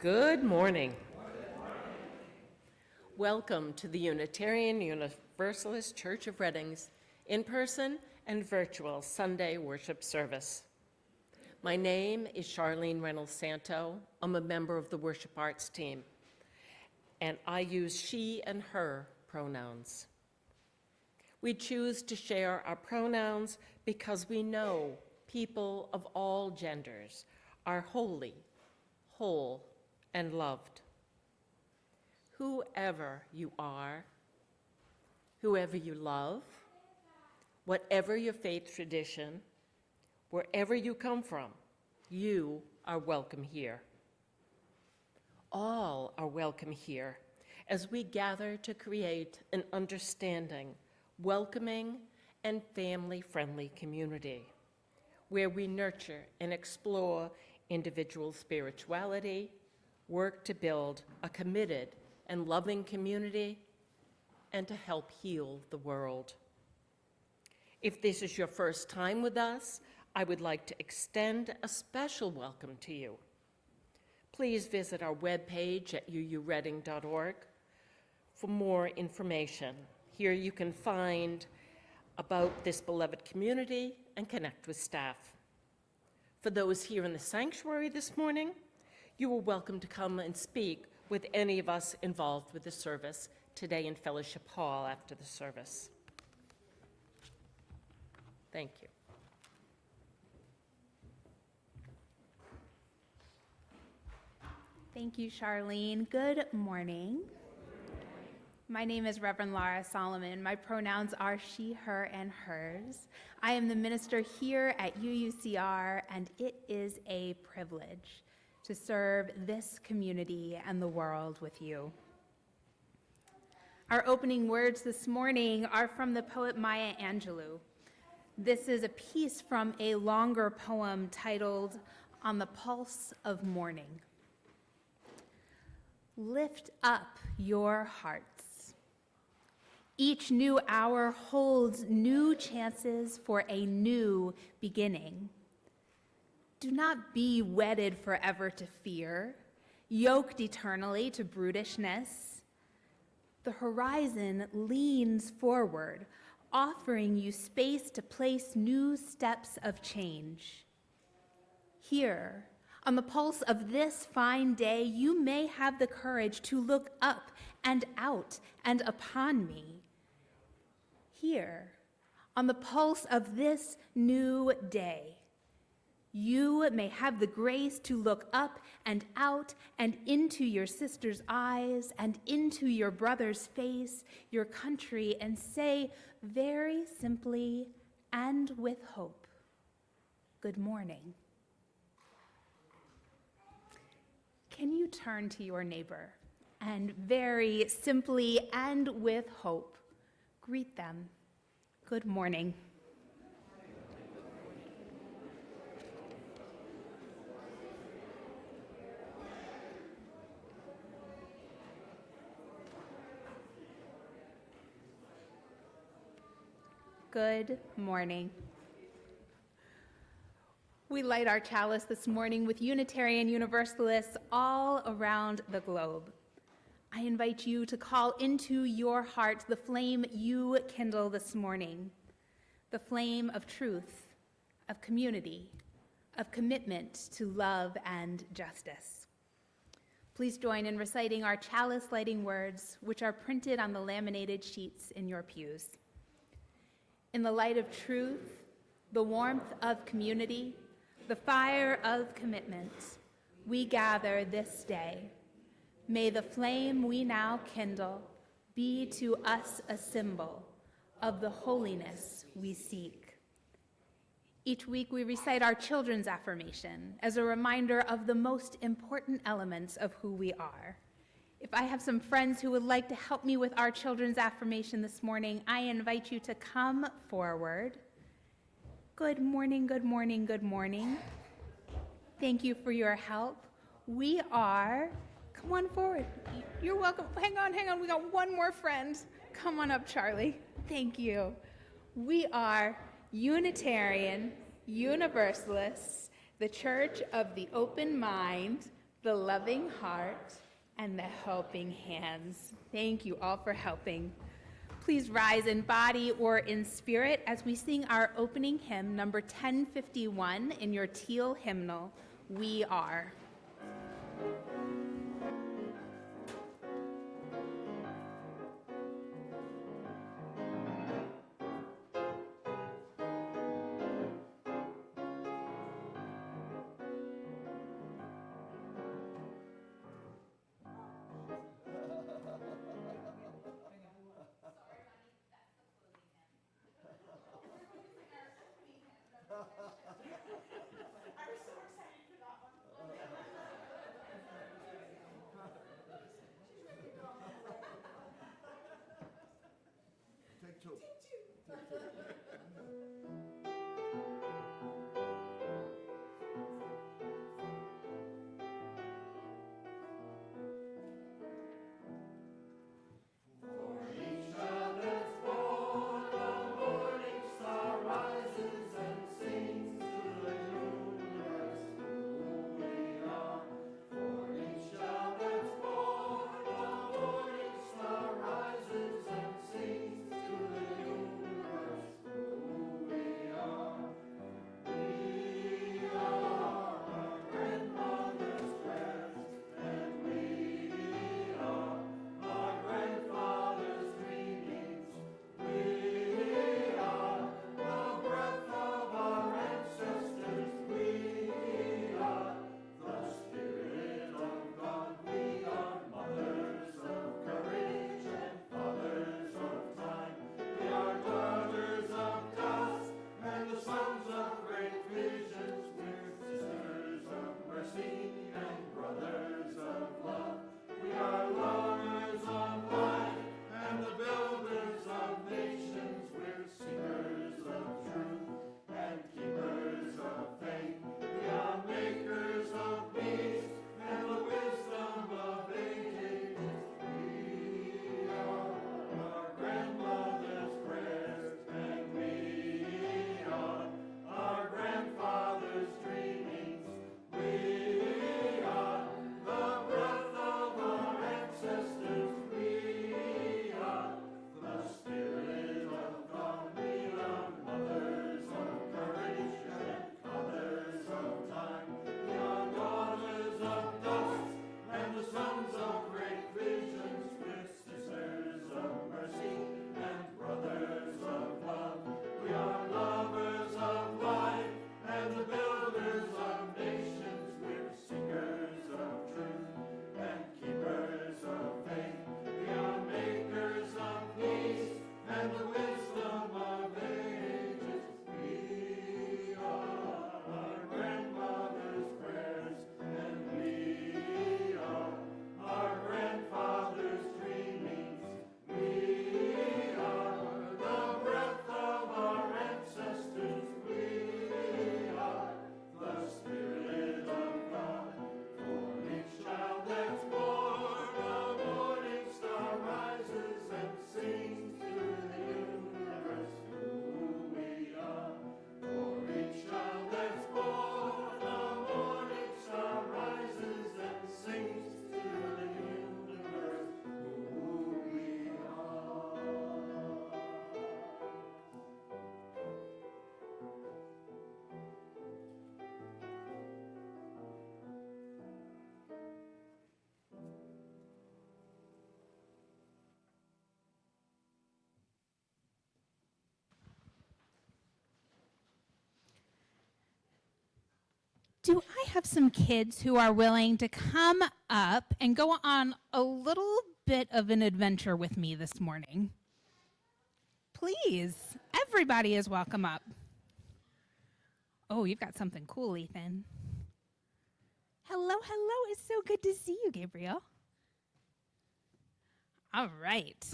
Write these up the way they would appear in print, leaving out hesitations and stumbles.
Good morning. Welcome to the Unitarian Universalist Church of Redding's in-person and virtual Sunday worship service. My name is Charlene Reynolds-Santo. I'm a member of the worship arts team, and I use she and her pronouns. We choose to share our pronouns because we know people of all genders are holy, whole, and loved. Whoever you are, whoever you love, whatever your faith tradition, wherever you come from, you are welcome here. All are welcome here as we gather to create an understanding, welcoming, and family-friendly community where we nurture and explore individual spirituality, work to build a committed and loving community, and to help heal the world. If this is your first time with us, I would like to extend a special welcome to you. Please visit our webpage at uuredding.org for more information. Here you can find about this beloved community and connect with staff. For those here in the sanctuary this morning, you are welcome to come and speak with any of us involved with the service today in Fellowship Hall after the service. Thank you. Thank you, Charlene. Good morning. My name is Reverend Laura Solomon. My pronouns are she, her, and hers. I am the minister here at UUCR, and it is a privilege to serve this community and the world with you. Our opening words this morning are from the poet Maya Angelou. This is a piece from a longer poem titled On the Pulse of Morning. Lift up your hearts. Each new hour holds new chances for a new beginning. Do not be wedded forever to fear, yoked eternally to brutishness. The horizon leans forward, offering you space to place new steps of change. Here, on the pulse of this fine day, you may have the courage to look up and out and upon me. Here, on the pulse of this new day, you may have the grace to look up and out and into your sister's eyes and into your brother's face, your country, and say very simply and with hope, good morning. Can you turn to your neighbor and very simply and with hope greet them, good morning. Good morning. We light our chalice this morning with Unitarian Universalists all around the globe. I invite you to call into your heart the flame you kindle this morning, the flame of truth, of community, of commitment to love and justice. Please join in reciting our chalice lighting words, which are printed on the laminated sheets in your pews. In the light of truth, the warmth of community, the fire of commitment, we gather this day. May the flame we now kindle be to us a symbol of the holiness we seek. Each week we recite our children's affirmation as a reminder of the most important elements of who we are. If I have some friends who would like to help me with our children's affirmation this morning, I invite you to come forward. Good morning, good morning, good morning. Thank you for your help. We are, come on forward. You're welcome. Hang on. We got one more friend. Come on up, Charlie. Thank you. We are Unitarian Universalists, the Church of the Open Mind, the loving heart, and the helping hands. Thank you all for helping. Please rise in body or in spirit as we sing our opening hymn, number 1051, in your teal hymnal, We Are. Do I have some kids who are willing to come up and go on a little bit of an adventure with me this morning? Please, everybody is welcome up. Oh, you've got something cool, Ethan. Hello, hello. It's so good to see you, Gabriel. All right.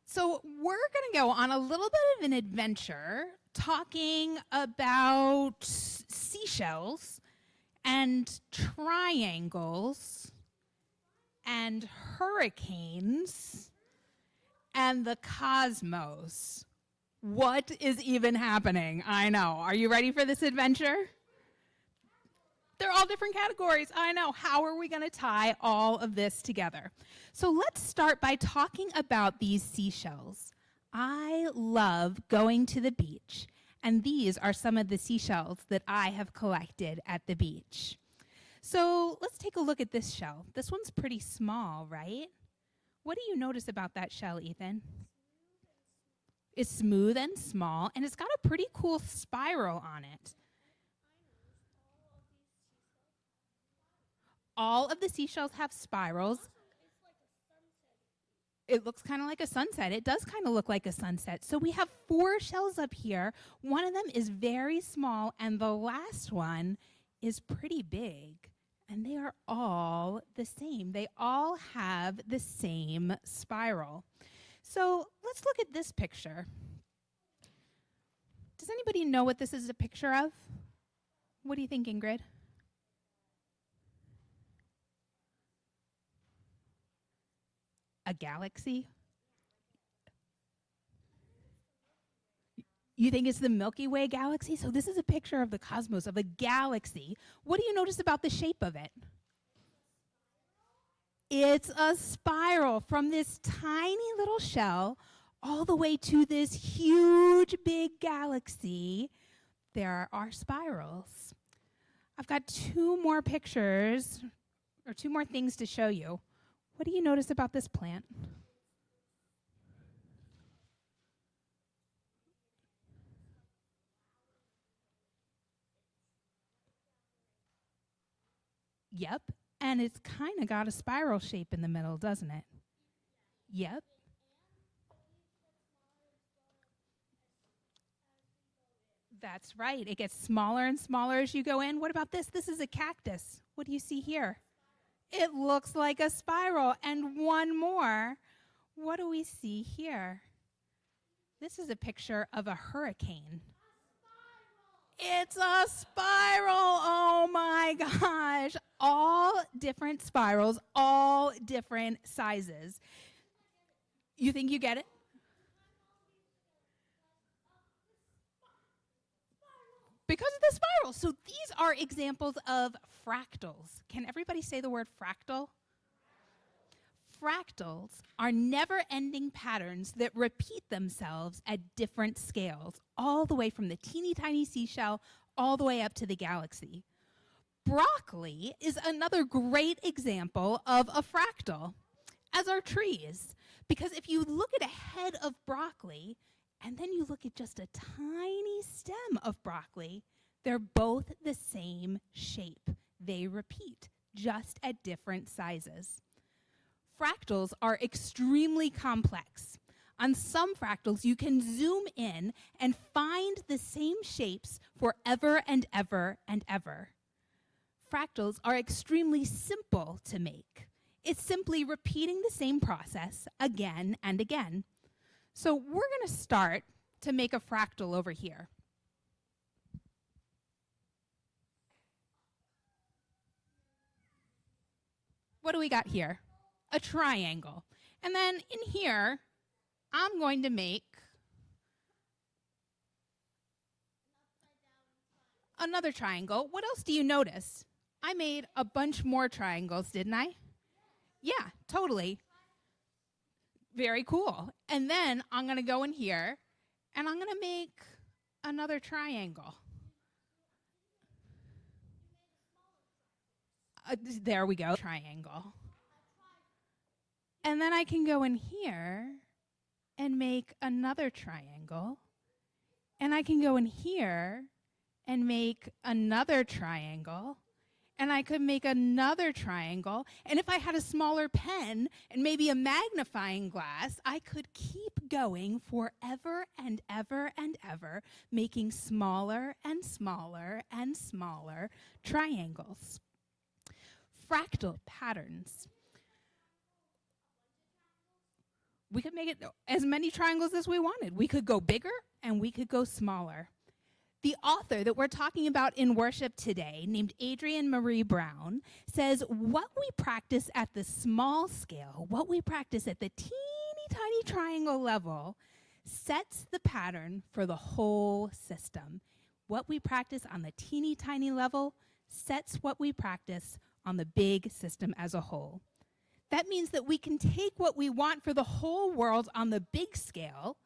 So we're going to go on a little bit of an adventure talking about seashells and triangles and hurricanes and the cosmos. What is even happening? I know. Are you ready for this adventure? They're all different categories. I know. How are we going to tie all of this together? So let's start by talking about these seashells. I love going to the beach, and these are some of the seashells that I have collected at the beach. So let's take a look at this shell. This one's pretty small, right? What do you notice about that shell, Ethan? It's smooth and small, and it's got a pretty cool spiral on it. All of the seashells have spirals. It looks kind of like a sunset. It does kind of look like a sunset. So we have 4 shells up here. One of them is very small, and the last one is pretty big. And they are all the same. They all have the same spiral. So let's look at this picture. Does anybody know what this is a picture of? What do you think, Ingrid? A galaxy? You think it's the Milky Way galaxy? So this is a picture of the cosmos, of a galaxy. What do you notice about the shape of it? It's a spiral from this tiny little shell all the way to this huge big galaxy. There are spirals. I've got 2 more pictures, or 2 more things to show you. What do you notice about this plant? Yep, and it's kind of got a spiral shape in the middle, doesn't it? Yep. That's right. It gets smaller and smaller as you go in. What about this? This is a cactus. What do you see here? It looks like a spiral. And one more. What do we see here? This is a picture of a hurricane. It's a spiral. Oh my gosh. All different spirals, all different sizes. You think you get it? Because of the spiral. So these are examples of fractals. Can everybody say the word fractal? Fractals are never-ending patterns that repeat themselves at different scales, all the way from the teeny tiny seashell all the way up to the galaxy. Broccoli is another great example of a fractal, as are trees. Because if you look at a head of broccoli, and then you look at just a tiny stem of broccoli, they're both the same shape. They repeat, just at different sizes. Fractals are extremely complex. On some fractals, you can zoom in and find the same shapes forever and ever and ever. Fractals are extremely simple to make. It's simply repeating the same process again and again. So we're going to start to make a fractal over here. What do we got here? A triangle. And then in here, I'm going to make another triangle. What else do you notice? I made a bunch more triangles, didn't I? Yeah, totally. Very cool. And then I'm going to go in here, and I'm going to make another triangle. There we go, triangle. And then I can go in here and make another triangle. And I can go in here and make another triangle. And I could make another triangle. And if I had a smaller pen and maybe a magnifying glass, I could keep going forever and ever and ever, making smaller and smaller and smaller triangles. Fractal patterns. We could make it as many triangles as we wanted. We could go bigger and we could go smaller. The author that we're talking about in worship today, named Adrienne Marie Brown, says what we practice at the small scale, what we practice at the teeny tiny triangle level, sets the pattern for the whole system. What we practice on the teeny tiny level sets what we practice on the big system as a whole. That means that we can take what we want for the whole world on the big scale,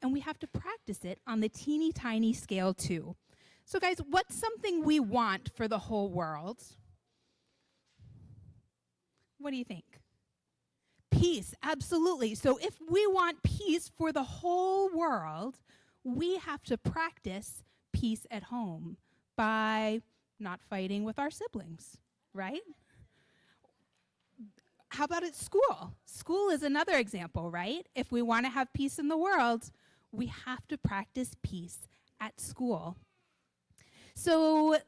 and we have to practice it on the teeny tiny scale too. So guys, what's something we want for the whole world? What do you think? Peace, absolutely. So if we want peace for the whole world, we have to practice peace at home by not fighting with our siblings, right? How about at school? School is another example, right? If we want to have peace in the world, we have to practice peace at school. So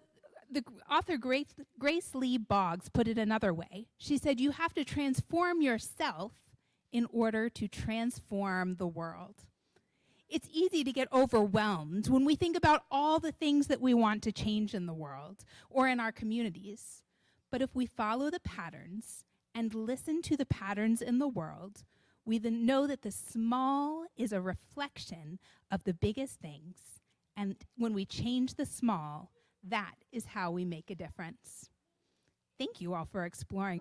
the author Grace Lee Boggs put it another way. She said, you have to transform yourself in order to transform the world. It's easy to get overwhelmed when we think about all the things that we want to change in the world or in our communities. But if we follow the patterns and listen to the patterns in the world, we then know that the small is a reflection of the biggest things. And when we change the small, that is how we make a difference. Thank you all for exploring.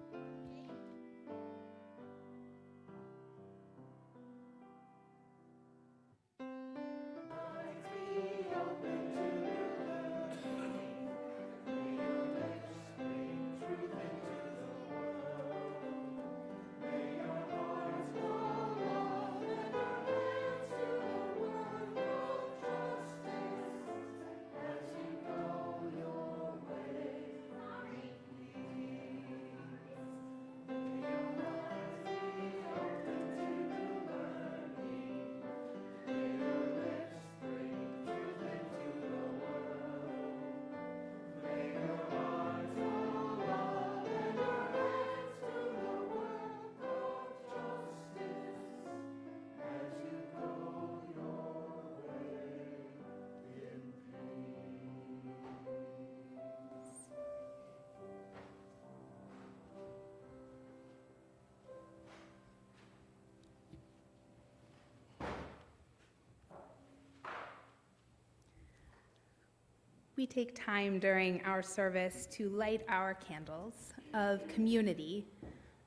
We take time during our service to light our candles of community,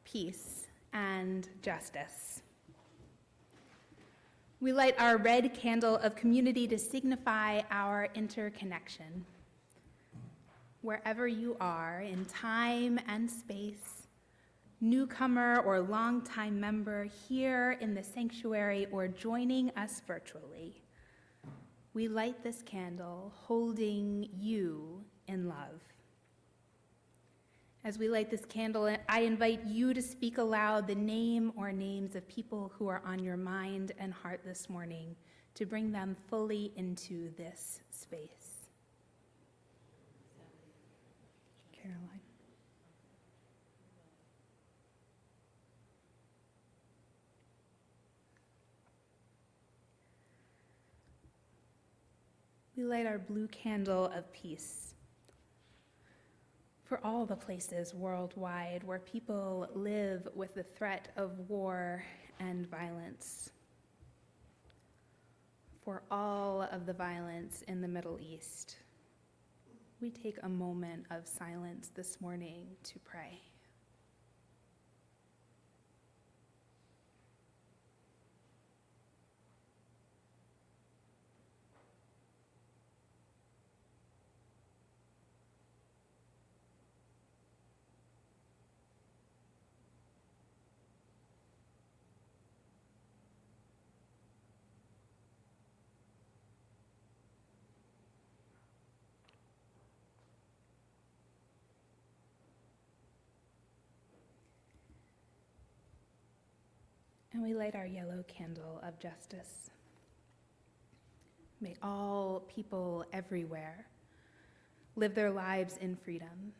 peace, and justice. We light our red candle of community to signify our interconnection. Wherever you are in time and space, newcomer or longtime member here in the sanctuary or joining us virtually, we light this candle holding you in love. As we light this candle, I invite you to speak aloud the name or names of people who are on your mind and heart this morning to bring them fully into this space. Caroline. We light our blue candle of peace for all the places worldwide where people live with the threat of war and violence, for all of the violence in the Middle East. We take a moment of silence this morning to pray. And we light our yellow candle of justice. May all people everywhere live their lives in freedom.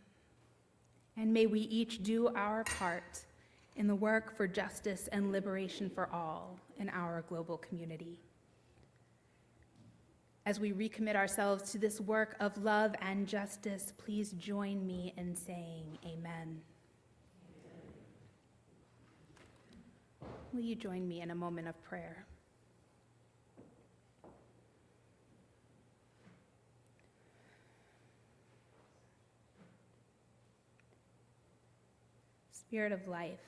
And may we each do our part in the work for justice and liberation for all in our global community. As we recommit ourselves to this work of love and justice, please join me in saying amen. Will you join me in a moment of prayer? Spirit of life,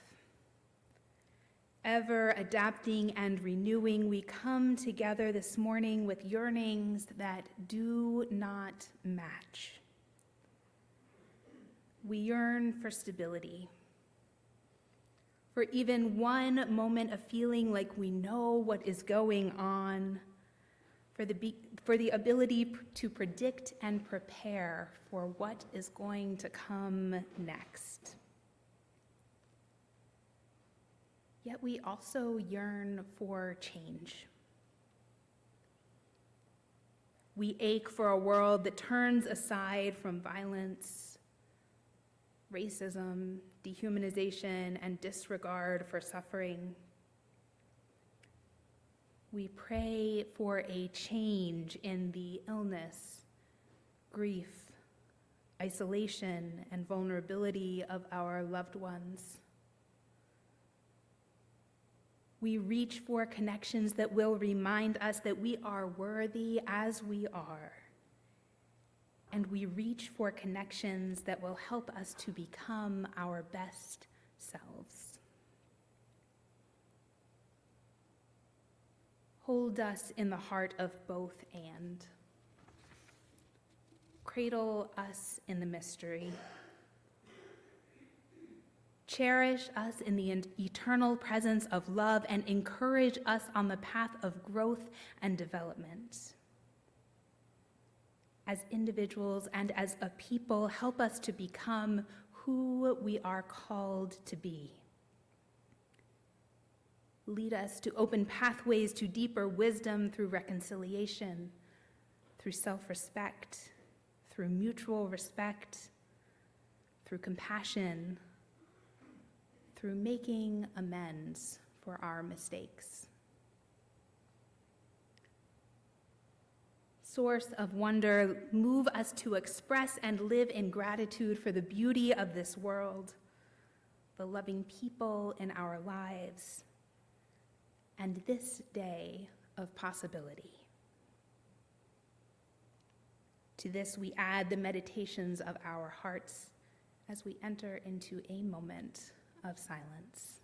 ever adapting and renewing, we come together this morning with yearnings that do not match. We yearn for stability, for even one moment of feeling like we know what is going on, for the ability to predict and prepare for what is going to come next. Yet we also yearn for change. We ache for a world that turns aside from violence, racism, dehumanization, and disregard for suffering. We pray for a change in the illness, grief, isolation, and vulnerability of our loved ones. We reach for connections that will remind us that we are worthy as we are. And we reach for connections that will help us to become our best selves. Hold us in the heart of both and. Cradle us in the mystery. Cherish us in the eternal presence of love and encourage us on the path of growth and development. As individuals and as a people, help us to become who we are called to be. Lead us to open pathways to deeper wisdom through reconciliation, through self-respect, through mutual respect, through compassion, through making amends for our mistakes. Source of wonder, move us to express and live in gratitude for the beauty of this world, the loving people in our lives, and this day of possibility. To this we add the meditations of our hearts as we enter into a moment of silence.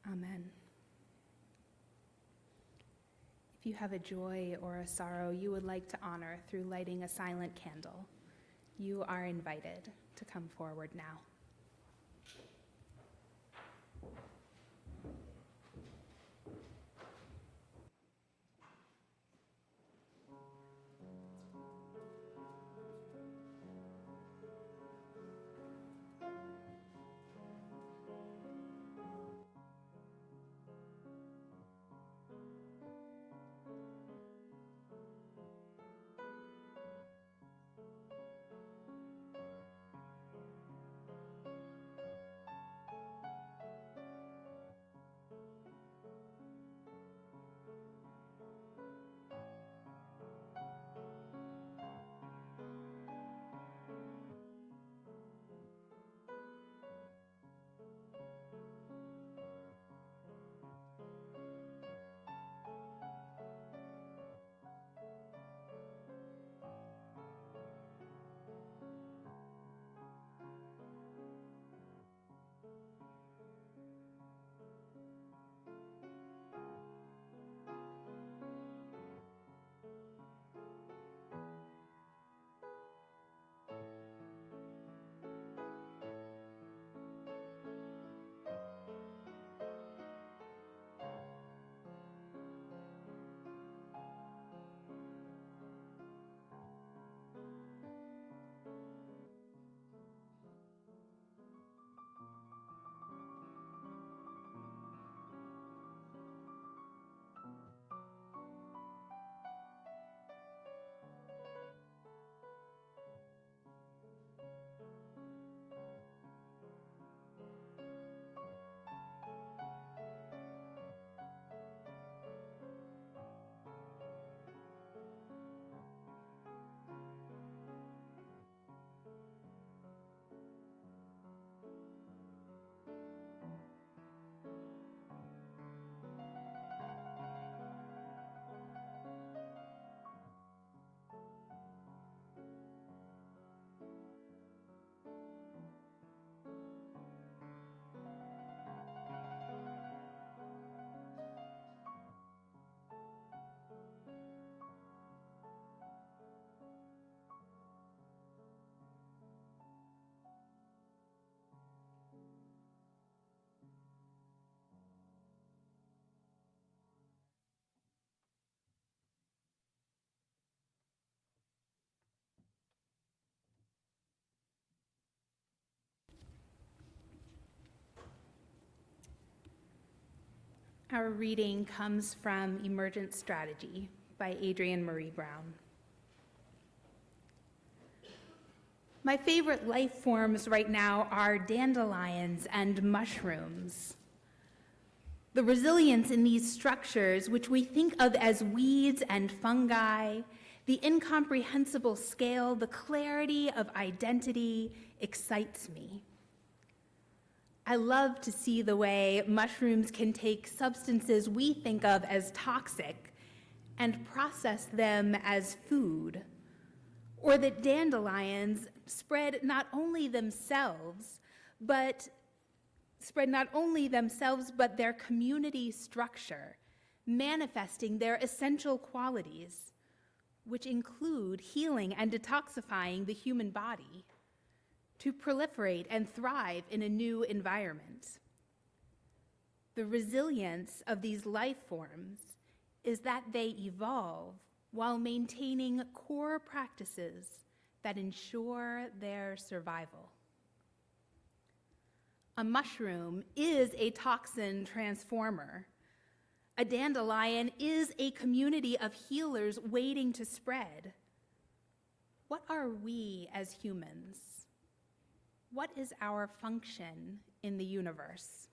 Amen. If you have a joy or a sorrow you would like to honor through lighting a silent candle, you are invited to come forward now. Our reading comes from Emergent Strategy by Adrienne Marie Brown. My favorite life forms right now are dandelions and mushrooms. The resilience in these structures, which we think of as weeds and fungi, the incomprehensible scale, the clarity of identity excites me. I love to see the way mushrooms can take substances we think of as toxic and process them as food, or that dandelions spread not only themselves, but their community structure, manifesting their essential qualities, which include healing and detoxifying the human body, to proliferate and thrive in a new environment. The resilience of these life forms is that they evolve while maintaining core practices that ensure their survival. A mushroom is a toxin transformer. A dandelion is a community of healers waiting to spread. What are we as humans? What is our function in the universe?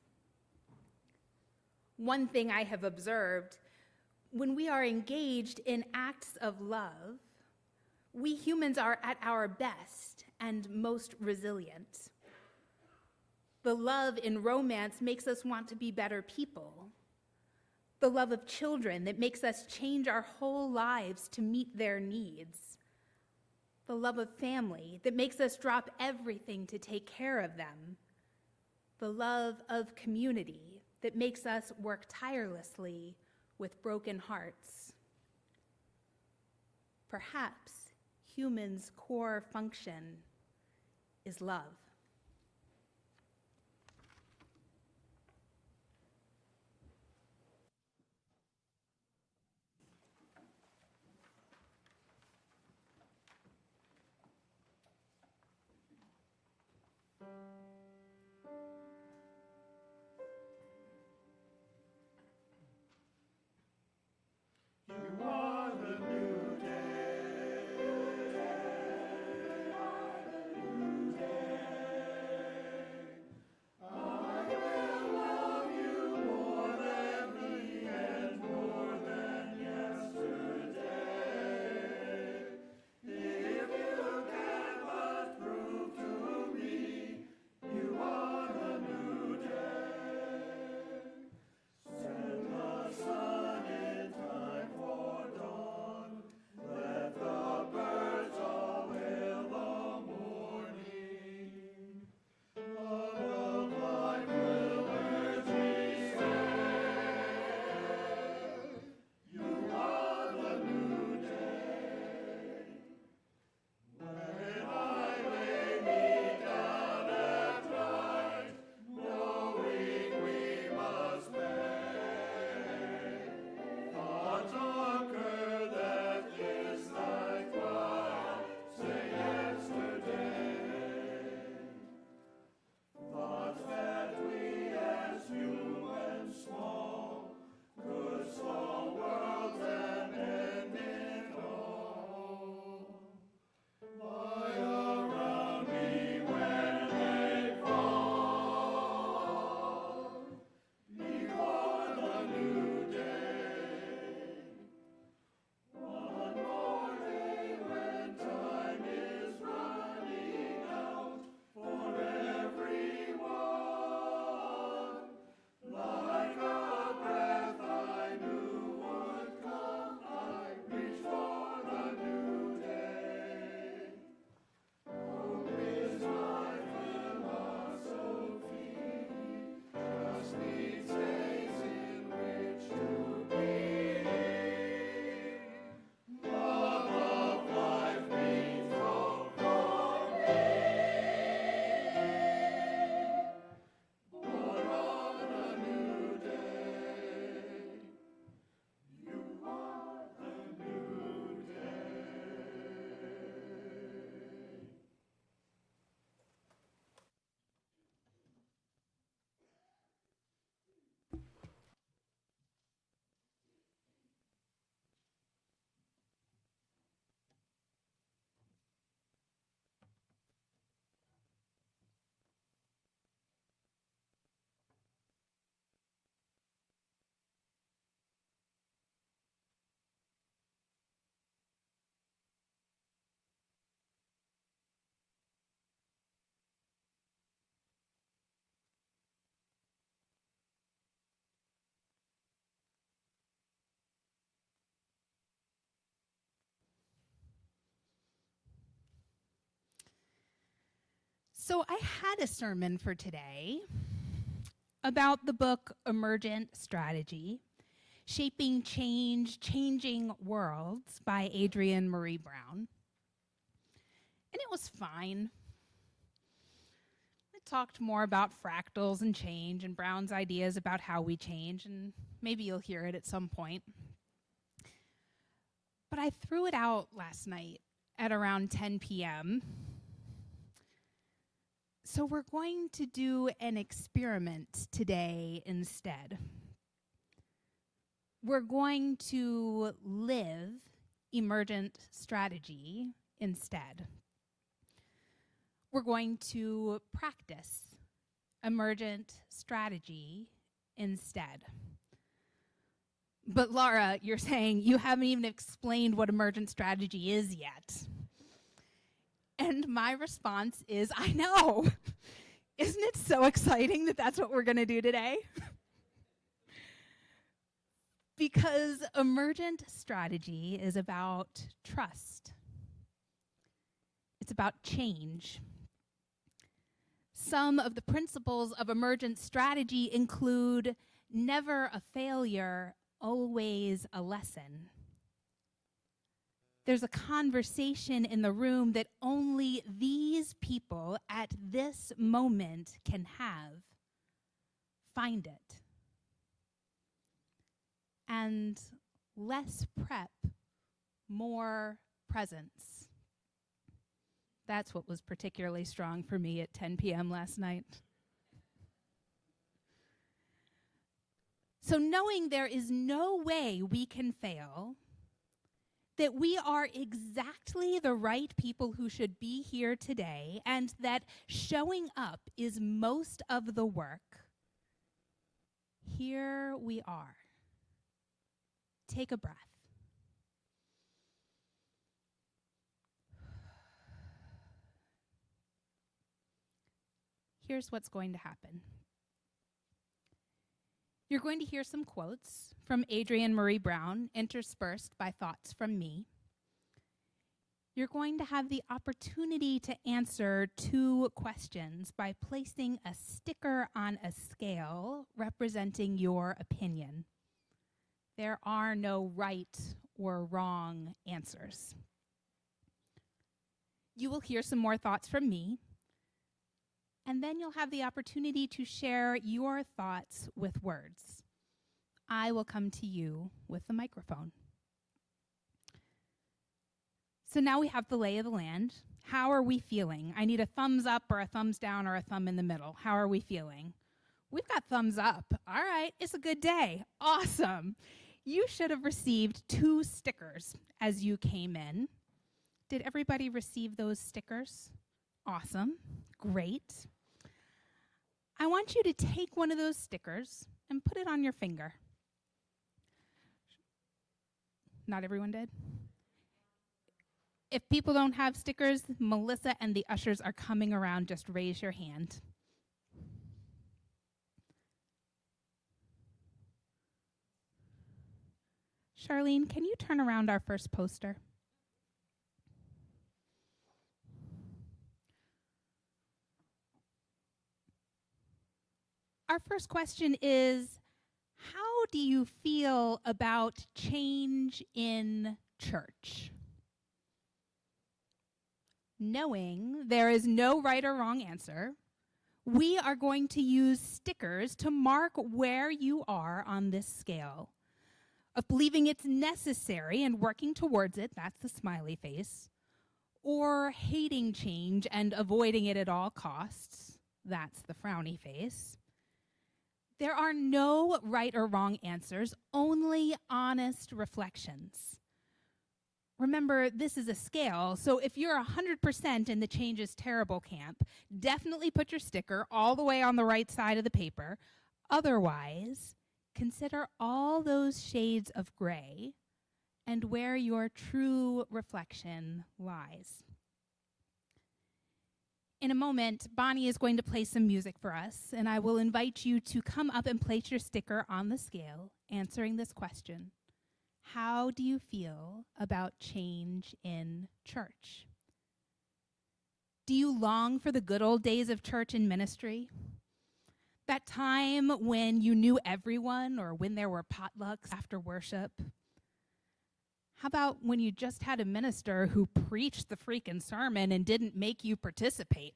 One thing I have observed, when we are engaged in acts of love, we humans are at our best and most resilient. The love in romance makes us want to be better people. The love of children that makes us change our whole lives to meet their needs. The love of family that makes us drop everything to take care of them. The love of community that makes us work tirelessly with broken hearts. Perhaps humans' core function is love. You are the new day. You are the new day. So I had a sermon for today about the book Emergent Strategy, Shaping Change, Changing Worlds by Adrienne Marie Brown. And it was fine. It talked more about fractals and change and Brown's ideas about how we change, and maybe you'll hear it at some point. But I threw it out last night at around 10 p.m. So we're going to do an experiment today instead. We're going to live emergent strategy instead. We're going to practice emergent strategy instead. But Laura, you're saying you haven't even explained what emergent strategy is yet. And my response is, I know. Isn't it so exciting that that's what we're going to do today? Because emergent strategy is about trust. It's about change. Some of the principles of emergent strategy include never a failure, always a lesson. There's a conversation in the room that only these people at this moment can have. Find it. And less prep, more presence. That's what was particularly strong for me at 10 p.m. last night. So knowing there is no way we can fail, that we are exactly the right people who should be here today, and that showing up is most of the work, here we are. Take a breath. Here's what's going to happen. You're going to hear some quotes from Adrienne Marie Brown interspersed by thoughts from me. You're going to have the opportunity to answer 2 questions by placing a sticker on a scale representing your opinion. There are no right or wrong answers. You will hear some more thoughts from me, and then you'll have the opportunity to share your thoughts with words. I will come to you with the microphone. So now we have the lay of the land. How are we feeling? I need a thumbs up or a thumbs down or a thumb in the middle. How are we feeling? We've got thumbs up. All right, it's a good day. Awesome. You should have received 2 stickers as you came in. Did everybody receive those stickers? Awesome. Great. I want you to take one of those stickers and put it on your finger. Not everyone did? If people don't have stickers, Melissa and the ushers are coming around. Just raise your hand. Charlene, can you turn around our first poster? Our first question is, how do you feel about change in church? Knowing there is no right or wrong answer, we are going to use stickers to mark where you are on this scale. Of believing it's necessary and working towards it, that's the smiley face, or hating change and avoiding it at all costs, that's the frowny face. There are no right or wrong answers, only honest reflections. Remember, this is a scale, so if you're 100% in the change is terrible camp, definitely put your sticker all the way on the right side of the paper. Otherwise, consider all those shades of gray and where your true reflection lies. In a moment, Bonnie is going to play some music for us, and I will invite you to come up and place your sticker on the scale, answering this question. How do you feel about change in church? Do you long for the good old days of church and ministry? That time when you knew everyone or when there were potlucks after worship? How about when you just had a minister who preached the freaking sermon and didn't make you participate?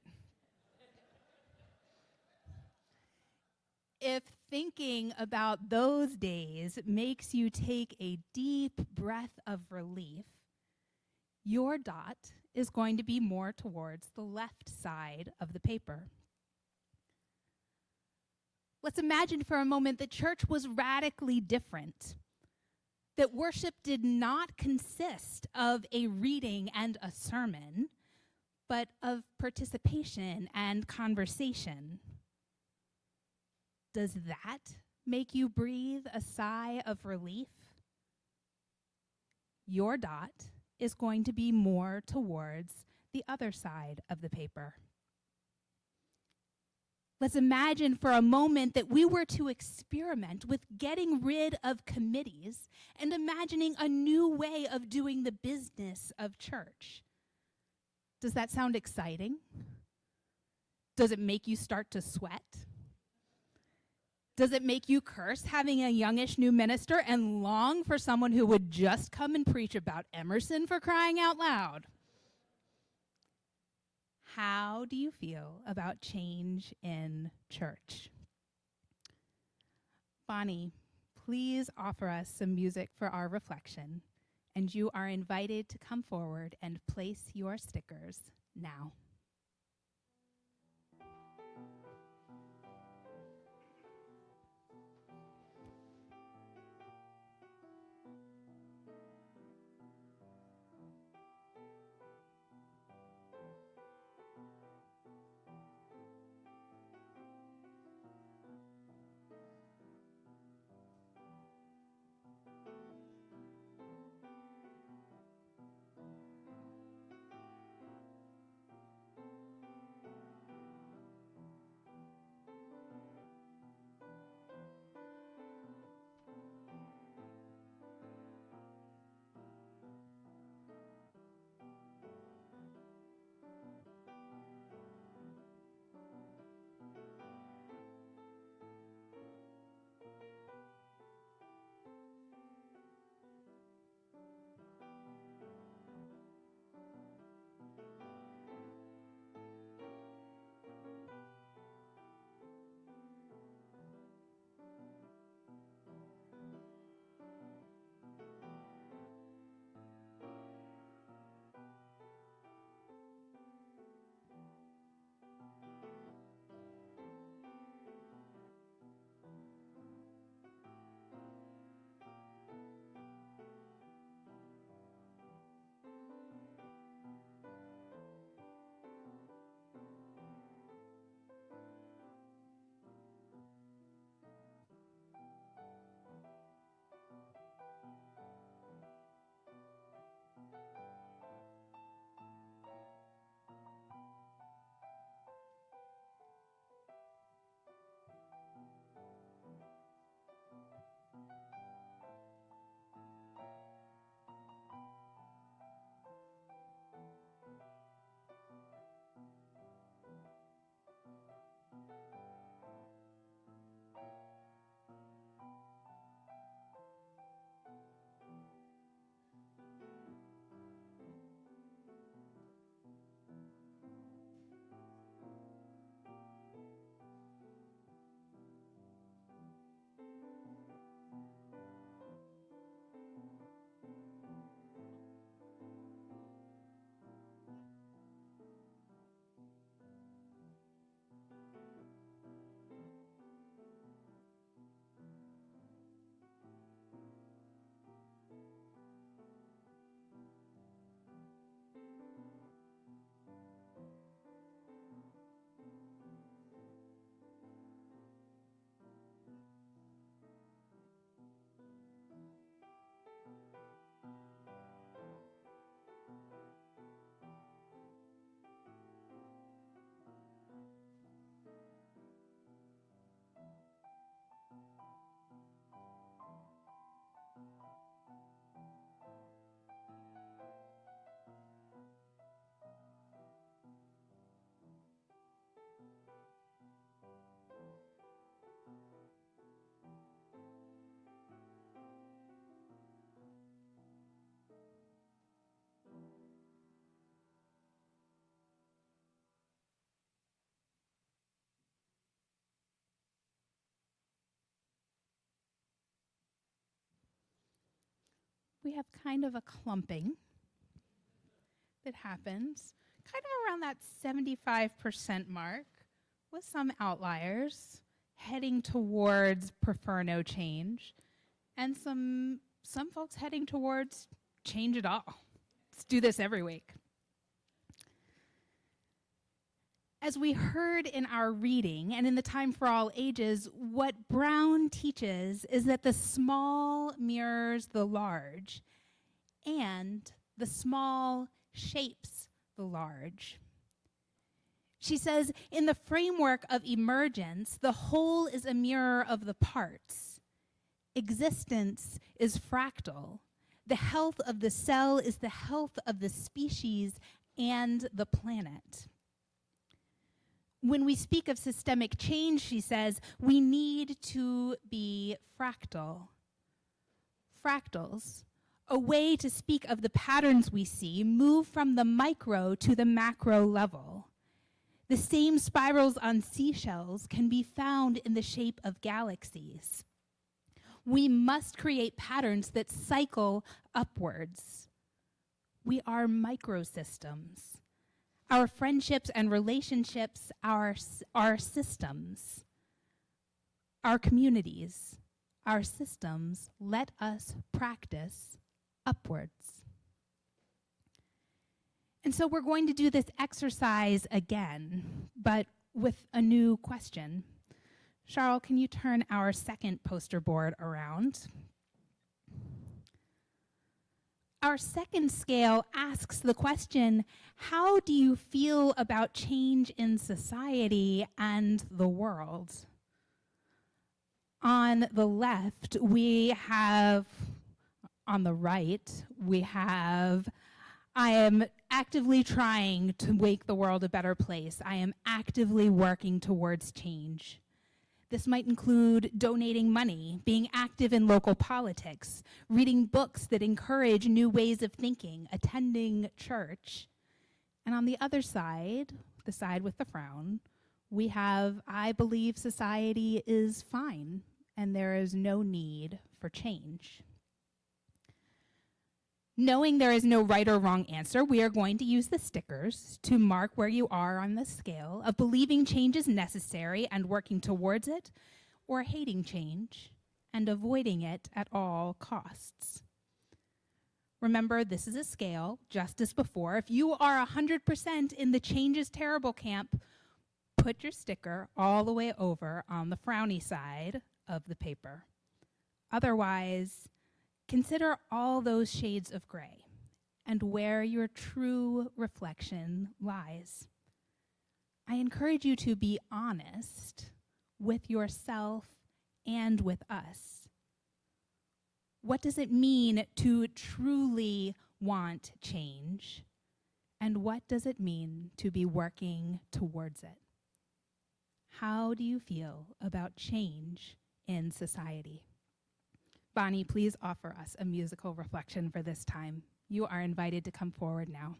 If thinking about those days makes you take a deep breath of relief, your dot is going to be more towards the left side of the paper. Let's imagine for a moment that church was radically different, that worship did not consist of a reading and a sermon, but of participation and conversation. Does that make you breathe a sigh of relief? Your dot is going to be more towards the other side of the paper. Let's imagine for a moment that we were to experiment with getting rid of committees and imagining a new way of doing the business of church. Does that sound exciting? Does it make you start to sweat? Does it make you curse having a youngish new minister and long for someone who would just come and preach about Emerson, for crying out loud? How do you feel about change in church? Bonnie, please offer us some music for our reflection, and you are invited to come forward and place your stickers now. we have kind of a clumping that happens kind of around that 75% mark, with some outliers heading towards prefer no change, and some folks heading towards change it all. Let's do this every week. As we heard in our reading and in the Time for All Ages, what Brown teaches is that the small mirrors the large, and the small shapes the large. She says, in the framework of emergence, the whole is a mirror of the parts. Existence is fractal. The health of the cell is the health of the species and the planet. When we speak of systemic change, she says, we need to be fractal. Fractals, a way to speak of the patterns we see, move from the micro to the macro level. The same spirals on seashells can be found in the shape of galaxies. We must create patterns that cycle upwards. We are microsystems. Our friendships and relationships are systems. Our communities, our systems, let us practice upwards. And so we're going to do this exercise again, but with a new question. Charles, can you turn our second poster board around? Our second scale asks the question, how do you feel about change in society and the world? On the left, on the right, I am actively trying to make the world a better place. I am actively working towards change. This might include donating money, being active in local politics, reading books that encourage new ways of thinking, attending church. And on the other side, the side with the frown, we have, I believe society is fine and there is no need for change. Knowing there is no right or wrong answer, we are going to use the stickers to mark where you are on the scale of believing change is necessary and working towards it, or hating change and avoiding it at all costs. Remember, this is a scale, just as before. If you are 100% in the change is terrible camp, put your sticker all the way over on the frowny side of the paper. Otherwise, consider all those shades of gray and where your true reflection lies. I encourage you to be honest with yourself and with us. What does it mean to truly want change? And what does it mean to be working towards it? How do you feel about change in society? Bonnie, please offer us a musical reflection for this time. You are invited to come forward now.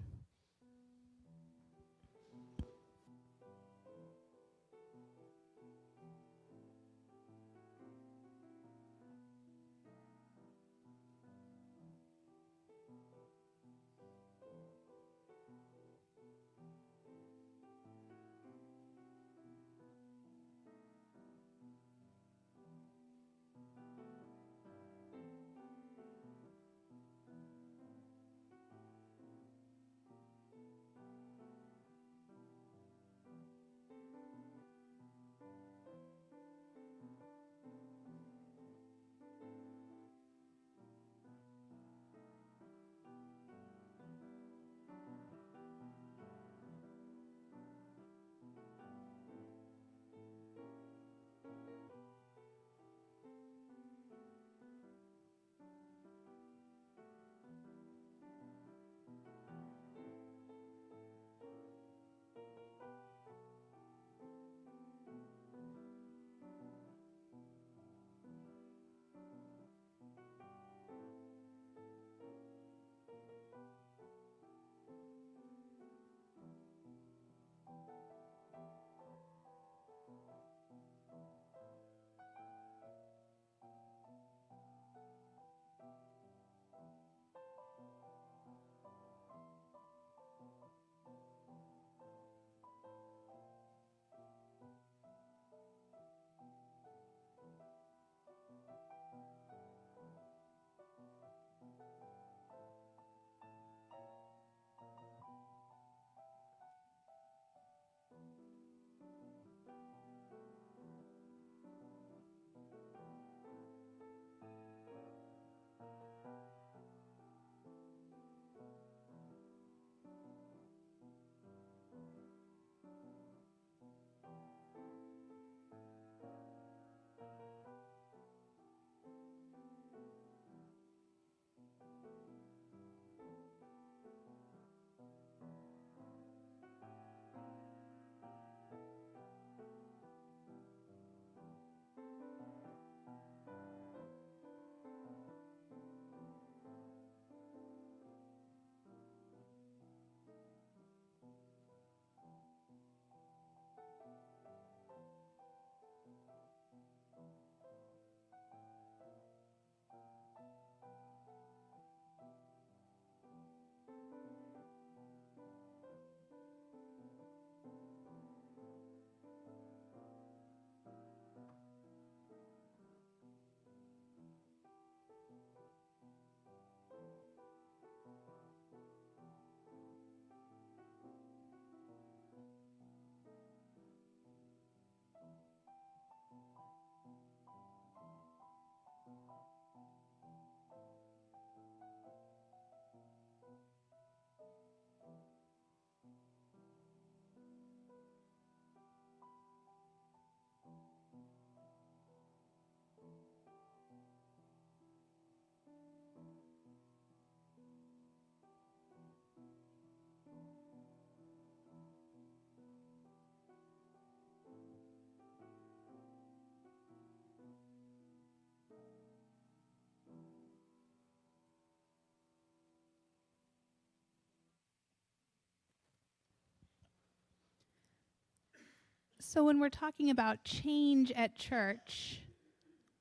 So when we're talking about change at church,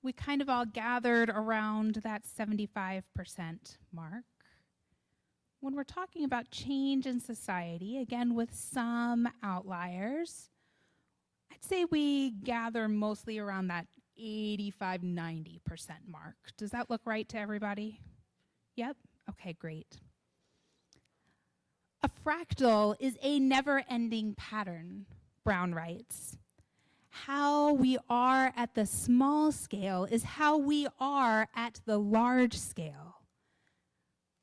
we kind of all gathered around that 75% mark. When we're talking about change in society, again with some outliers, I'd say we gather mostly around that 85-90% mark. Does that look right to everybody? Yep? Okay, great. A fractal is a never-ending pattern, Brown writes. How we are at the small scale is how we are at the large scale.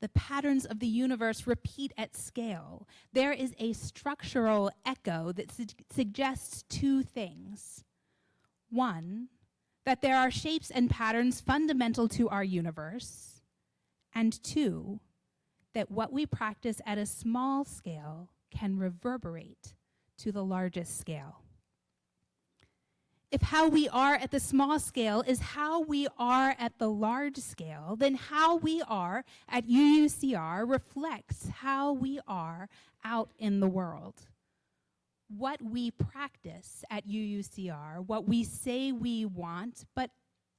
The patterns of the universe repeat at scale. There is a structural echo that suggests two things. One, that there are shapes and patterns fundamental to our universe. And two, that what we practice at a small scale can reverberate to the largest scale. If how we are at the small scale is how we are at the large scale, then how we are at UUCR reflects how we are out in the world. What we practice at UUCR, what we say we want but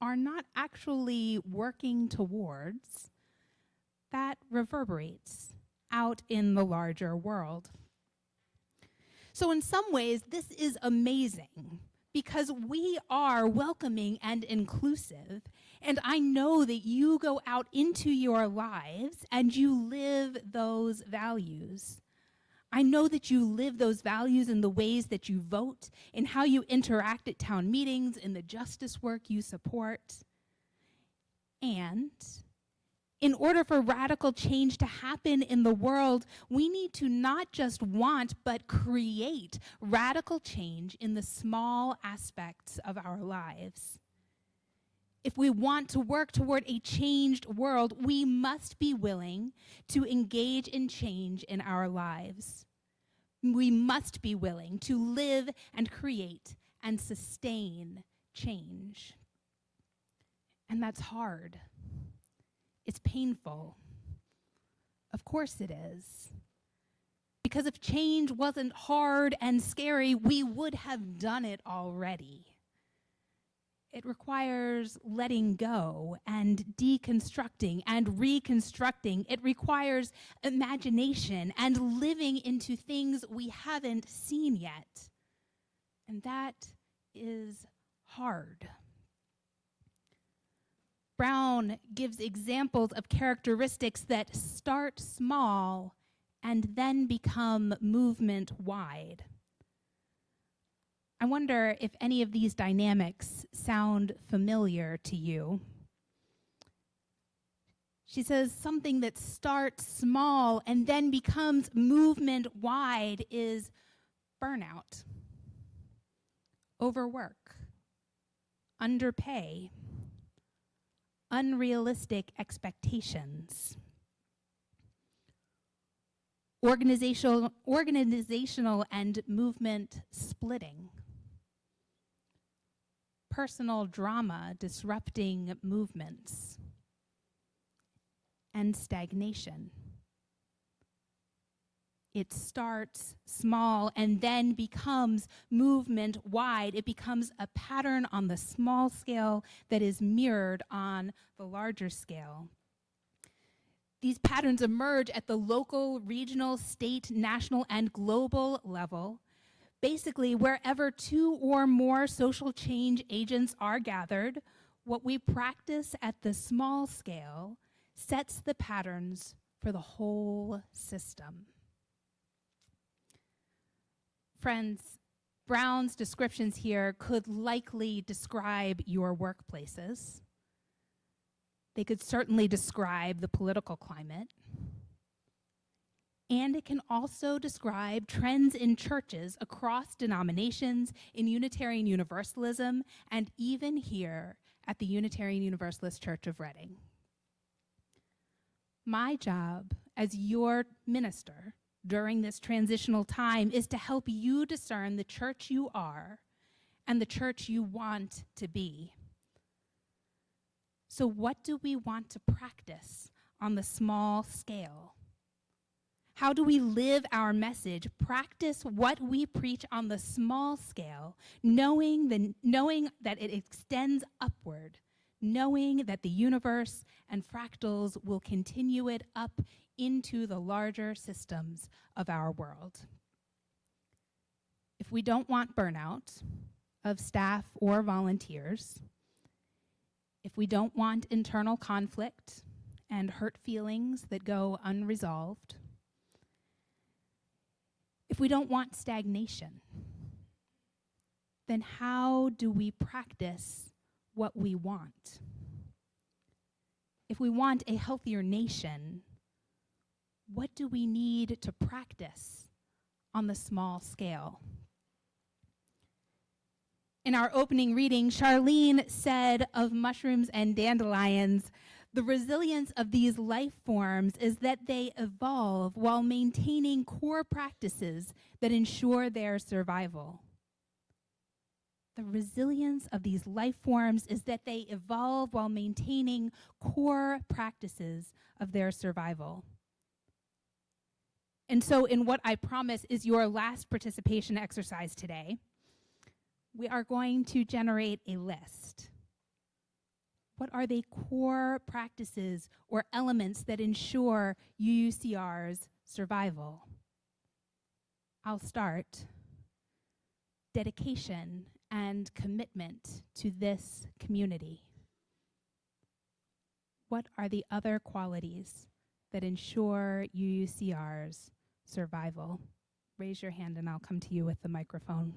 are not actually working towards, that reverberates out in the larger world. So in some ways, this is amazing because we are welcoming and inclusive. And I know that you go out into your lives and you live those values. I know that you live those values in the ways that you vote, in how you interact at town meetings, in the justice work you support. And in order for radical change to happen in the world, we need to not just want, but create radical change in the small aspects of our lives. If we want to work toward a changed world, we must be willing to engage in change in our lives. We must be willing to live and create and sustain change. And that's hard. It's painful. Of course it is. Because if change wasn't hard and scary, we would have done it already. It requires letting go and deconstructing and reconstructing. It requires imagination and living into things we haven't seen yet. And that is hard. Brown gives examples of characteristics that start small and then become movement-wide. I wonder if any of these dynamics sound familiar to you. She says something that starts small and then becomes movement-wide is burnout, overwork, underpay, unrealistic expectations, organizational and movement splitting, personal drama disrupting movements, and stagnation. It starts small and then becomes movement wide. It becomes a pattern on the small scale that is mirrored on the larger scale. These patterns emerge at the local, regional, state, national, and global level. Basically, wherever two or more social change agents are gathered, what we practice at the small scale sets the patterns for the whole system. Friends, Brown's descriptions here could likely describe your workplaces. They could certainly describe the political climate. And it can also describe trends in churches across denominations, in Unitarian Universalism, and even here at the Unitarian Universalist Church of Reading. My job as your minister during this transitional time is to help you discern the church you are and the church you want to be. So what do we want to practice on the small scale? How do we live our message, practice what we preach on the small scale, knowing that it extends upward, knowing that the universe and fractals will continue it up into the larger systems of our world? If we don't want burnout of staff or volunteers, if we don't want internal conflict and hurt feelings that go unresolved, if we don't want stagnation, then how do we practice what we want? If we want a healthier nation, what do we need to practice on the small scale? In our opening reading, Charlene said of mushrooms and dandelions, the resilience of these life forms is that they evolve while maintaining core practices that ensure their survival. The resilience of these life forms is that they evolve while maintaining core practices of their survival. And so in what I promise is your last participation exercise today, we are going to generate a list. What are the core practices or elements that ensure UUCR's survival? I'll start. Dedication and commitment to this community. What are the other qualities that ensure UUCR's survival? Raise your hand and I'll come to you with the microphone.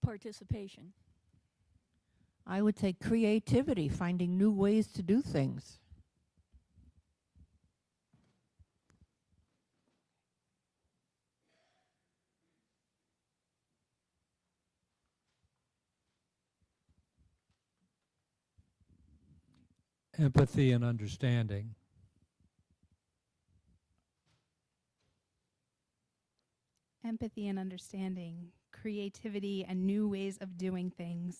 Participation. I would say creativity, finding new ways to do things. Empathy and understanding. Empathy and understanding, creativity and new ways of doing things.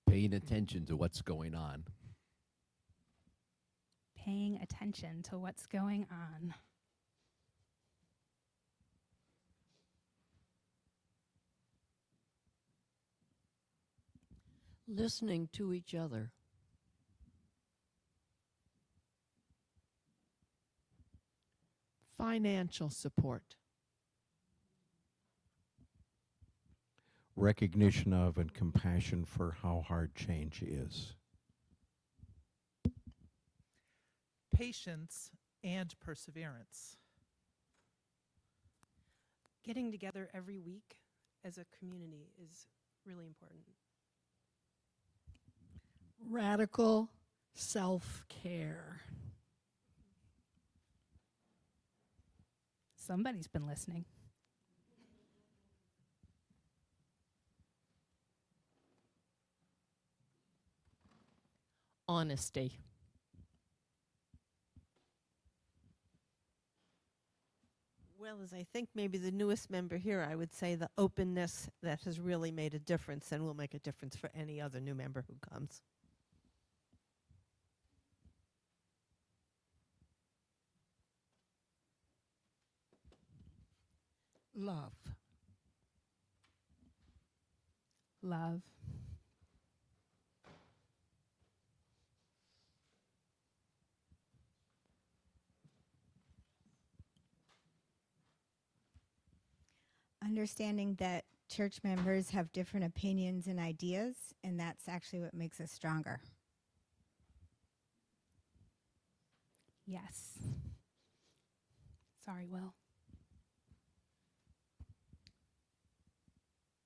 Paying attention to what's going on. Paying attention to what's going on. Listening to each other. Financial support. Recognition of and compassion for how hard change is. Patience and perseverance. Getting together every week as a community is really important. Radical self-care. Somebody's been listening. Honesty. Well, as I think maybe the newest member here, I would say the openness that has really made a difference and will make a difference for any other new member who comes. Love. Love. Understanding that church members have different opinions and ideas, and that's actually what makes us stronger. Yes. Sorry, Will.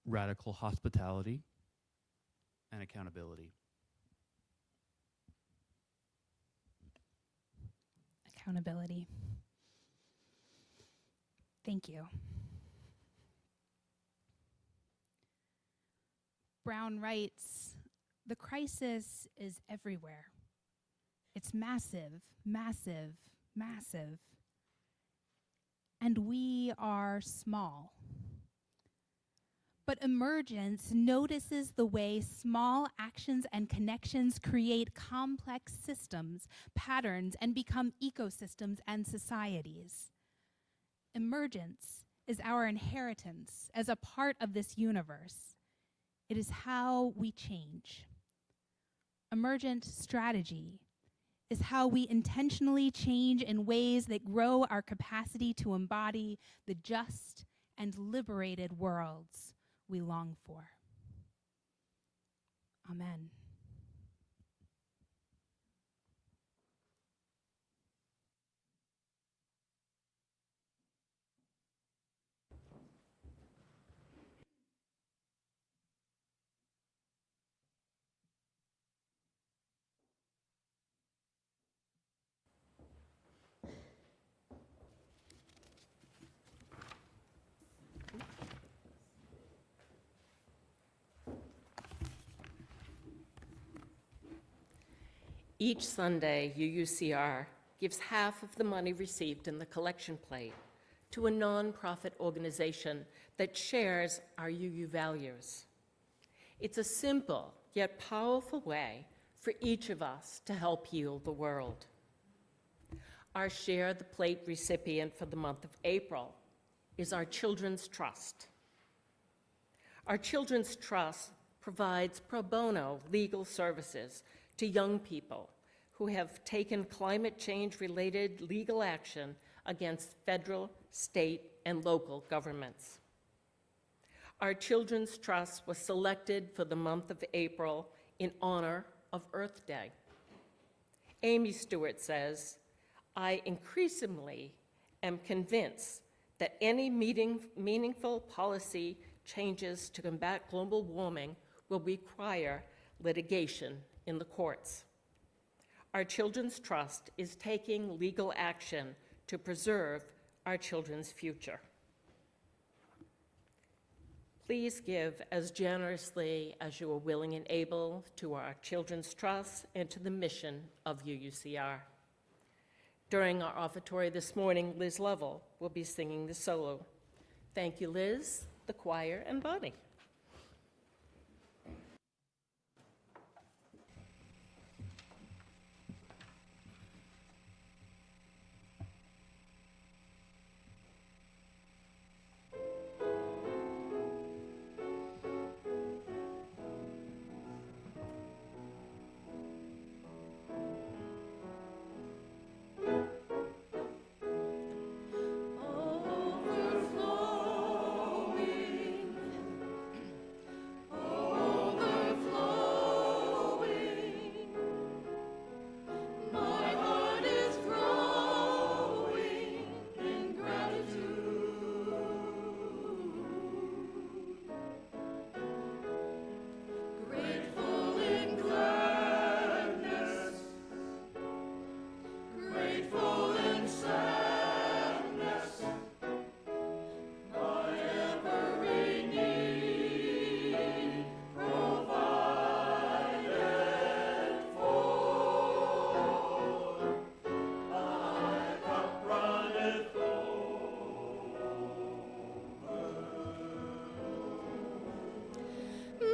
Radical hospitality and accountability. Accountability. Thank you. Brown writes, the crisis is everywhere. It's massive, massive, massive. And we are small. But emergence notices the way small actions and connections create complex systems, patterns, and become ecosystems and societies. Emergence is our inheritance as a part of this universe. It is how we change. Emergent strategy is how we intentionally change in ways that grow our capacity to embody the just and liberated worlds we long for. Amen. Each Sunday, UUCR gives half of the money received in the collection plate to a nonprofit organization that shares our UU values. It's a simple yet powerful way for each of us to help heal the world. Our Share the Plate recipient for the month of April is our Children's Trust. Our Children's Trust provides pro bono legal services to young people who have taken climate change-related legal action against federal, state, and local governments. Our Children's Trust was selected for the month of April in honor of Earth Day. Amy Stewart says, "I increasingly am convinced that any meaningful policy changes to combat global warming will require litigation in the courts. Our Children's Trust is taking legal action to preserve our children's future." Please give as generously as you are willing and able to our Children's Trust and to the mission of UUCR. During our offertory this morning, Liz Lovell will be singing the solo. Thank you, Liz, the choir, and Bonnie.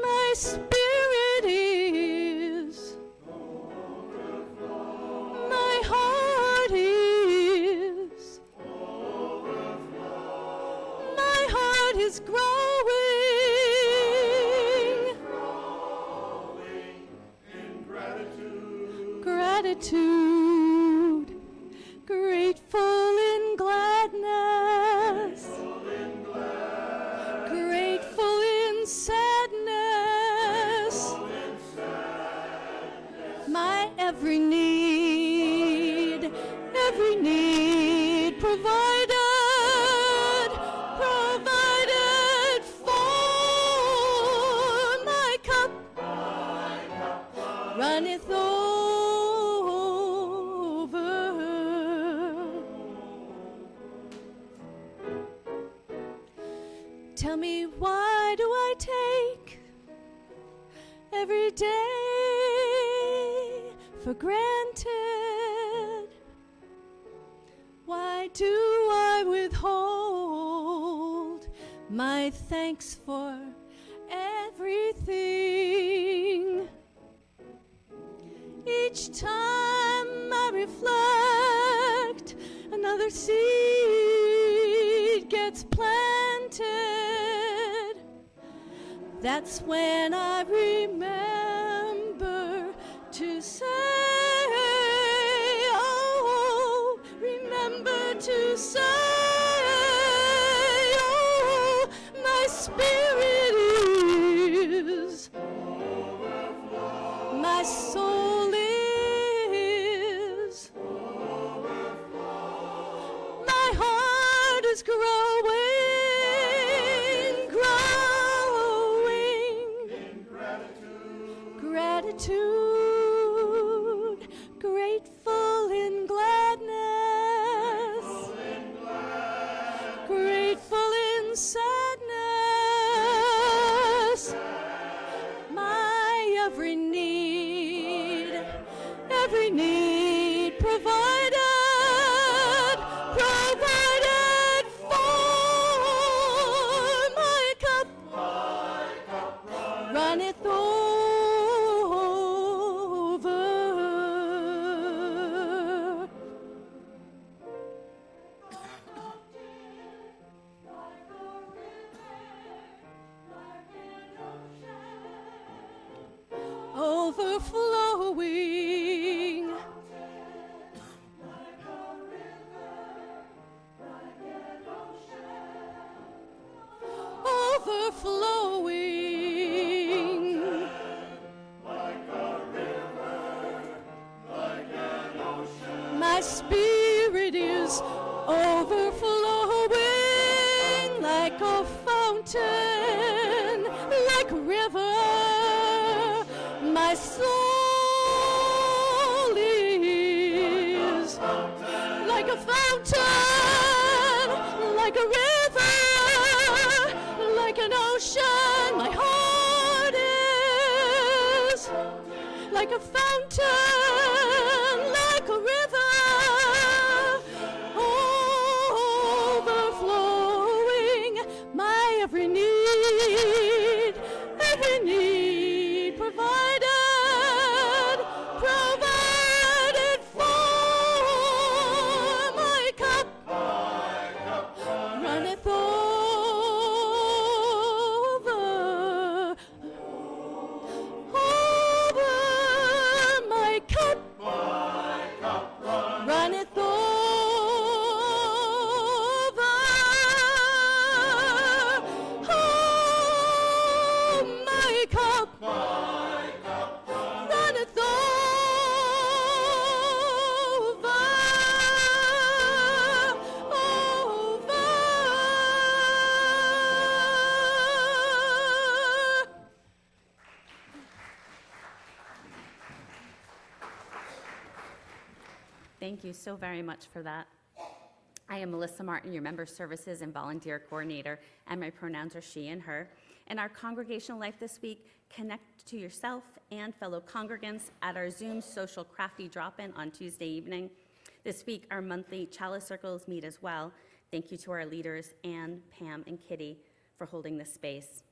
My spirit is, my heart is, my heart is growing in gratitude, grateful in gladness, grateful in sadness, my every need provided for. My cup runneth over. Tell me, why do I take every day for granted? Why do I withhold my thanks for everything. Each time I reflect, another seed gets planted. That's when I remember to say, oh, remember to say, oh, my spirit is, my soul is, my heart is growing, gratitude, grateful in gladness, grateful in sadness, my every need provided for, my cup runneth over. Overflowing, overflowing, my spirit is overflowing like a fountain, like a river. My soul is like a fountain, like a river, like an ocean. My heart is like a fountain, like a river, overflowing. My every need provided for, my cup runneth over, my cup runneth over, my cup runneth Thank you so very much for that. I am Melissa Martin, your Member Services and Volunteer Coordinator, and my pronouns are she and her. In our congregational life this week, connect to yourself and fellow congregants at our Zoom social crafty drop-in on Tuesday evening. This week, our monthly chalice circles meet as well. Thank you to our leaders, Anne, Pam, and Kitty, for holding this space.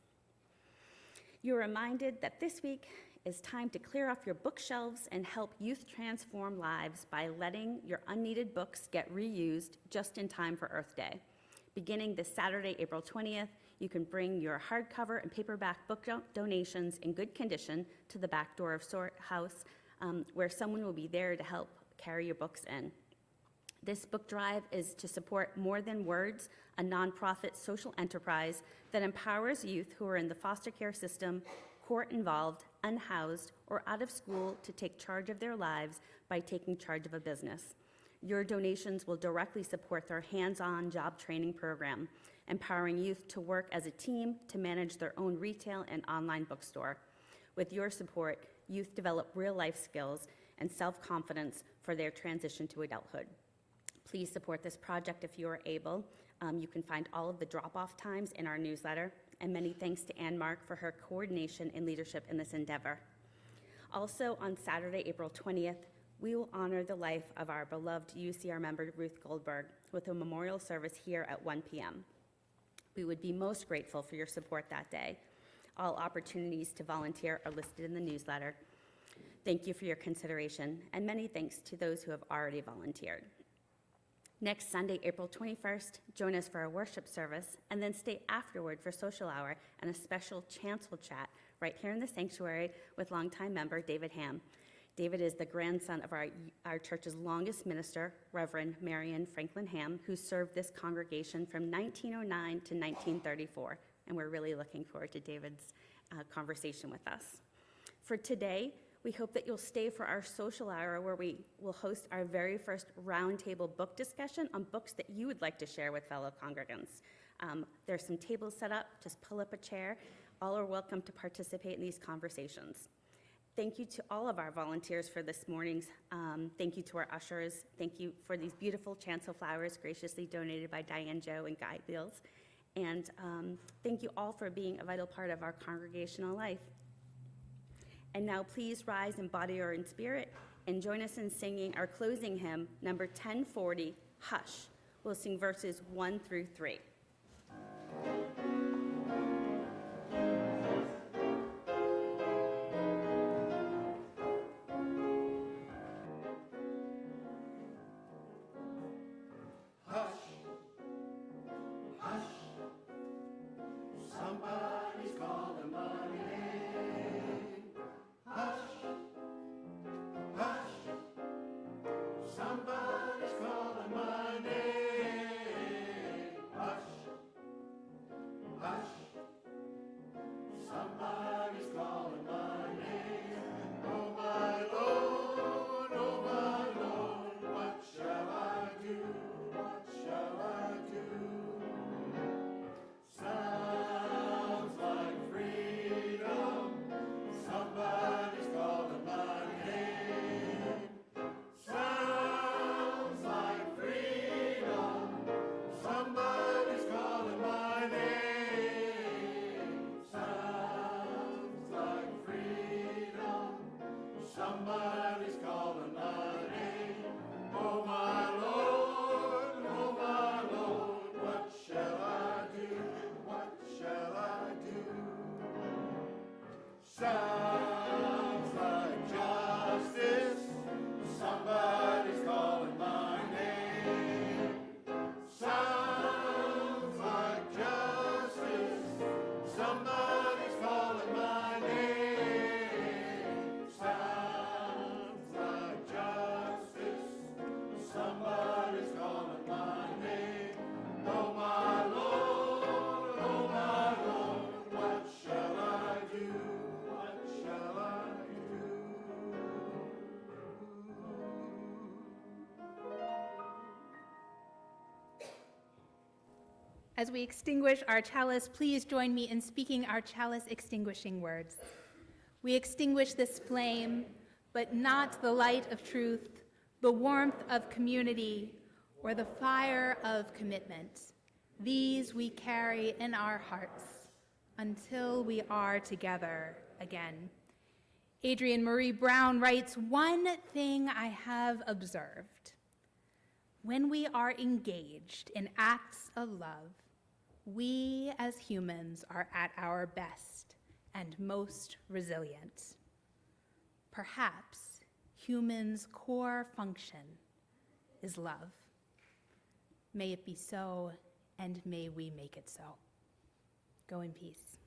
You're reminded that this week is time to clear off your bookshelves and help youth transform lives by letting your unneeded books get reused just in time for Earth Day. Beginning this Saturday, April 20th, you can bring your hardcover and paperback book donations in good condition to the back door of Sort House, where someone will be there to help carry your books in. This book drive is to support More Than Words, a nonprofit social enterprise that empowers youth who are in the foster care system, court-involved, unhoused, or out of school to take charge of their lives by taking charge of a business. Your donations will directly support their hands-on job training program, empowering youth to work as a team to manage their own retail and online bookstore. With your support, youth develop real-life skills and self-confidence for their transition to adulthood. Please support this project if you are able. You can find all of the drop-off times in our newsletter, and many thanks to Ann Mark for her coordination and leadership in this endeavor. Also, on Saturday, April 20th, we will honor the life of our beloved UUCR member, Ruth Goldberg, with a memorial service here at 1 p.m. We would be most grateful for your support that day. All opportunities to volunteer are listed in the newsletter. Thank you for your consideration, and many thanks to those who have already volunteered. Next Sunday, April 21st, join us for a worship service, and then stay afterward for social hour and a special chancel chat right here in the sanctuary with longtime member David Ham. David is the grandson of our church's longest minister, Reverend Marion Franklin Ham, who served this congregation from 1909 to 1934, and we're really looking forward to David's conversation with us. For today, we hope that you'll stay for our social hour where we will host our very first roundtable book discussion on books that you would like to share with fellow congregants. There's some tables set up, just pull up a chair. All are welcome to participate in these conversations. Thank you to all of our volunteers for this morning's. Thank you to our ushers. Thank you for these beautiful chancel flowers graciously donated by Diane Joe and Guy Beals. And thank you all for being a vital part of our congregational life. And now please rise in body or in spirit and join us in singing our closing hymn, number 1040, Hush. We'll sing verses 1 through 3. As we extinguish our chalice, please join me in speaking our chalice extinguishing words. We extinguish this flame, but not the light of truth, the warmth of community, or the fire of commitment. These we carry in our hearts until we are together again. Adrienne Marie Brown writes, "One thing I have observed. When we are engaged in acts of love, we as humans are at our best and most resilient. Perhaps humans' core function is love. May it be so, and may we make it so." Go in peace.